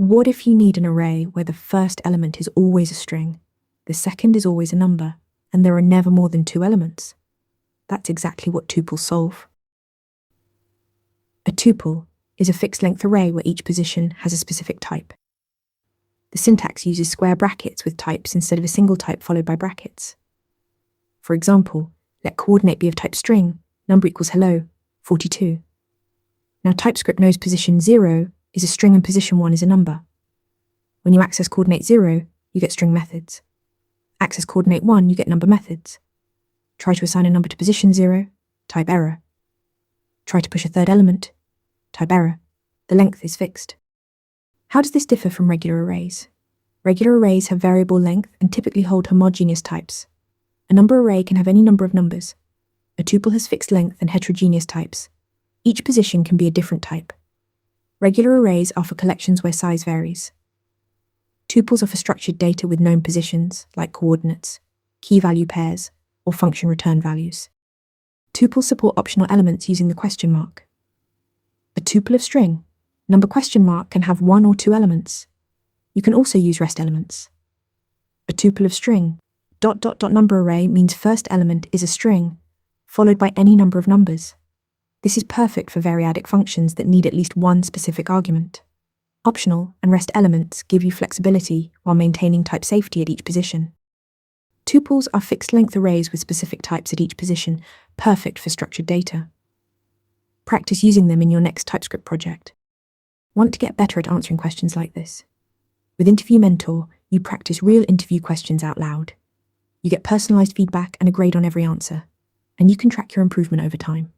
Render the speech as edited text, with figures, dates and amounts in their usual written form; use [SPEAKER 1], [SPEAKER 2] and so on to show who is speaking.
[SPEAKER 1] What if you need an array where the first element is always a string, the second is always a number, and there are never more than 2 elements? That's exactly what tuples solve. A tuple is a fixed-length array where each position has a specific type. The syntax uses square brackets with types instead of a single type followed by brackets. For example, let coordinate be of type string, number equals hello, 42. Now TypeScript knows position 0 is a string and position 1 is a number. When you access coordinate 0, you get string methods. Access coordinate 1, you get number methods. Try to assign a number to position 0, type error. Try to push a third element, type error. The length is fixed. How does this differ from regular arrays? Regular arrays have variable length and typically hold homogeneous types. A number array can have any number of numbers. A tuple has fixed length and heterogeneous types. Each position can be a different type. Regular arrays are for collections where size varies. Tuples are for structured data with known positions, like coordinates, key value pairs, or function return values. Tuples support optional elements using the question mark. A tuple of string, number question mark, can have 1 or 2 elements. You can also use rest elements. A tuple of string, ... number array means first element is a string, followed by any number of numbers. This is perfect for variadic functions that need at least one specific argument. Optional and rest elements give you flexibility while maintaining type safety at each position. Tuples are fixed-length arrays with specific types at each position, perfect for structured data. Practice using them in your next TypeScript project. Want to get better at answering questions like this? With Interview Mentor, you practice real interview questions out loud. You get personalized feedback and a grade on every answer, and you can track your improvement over time.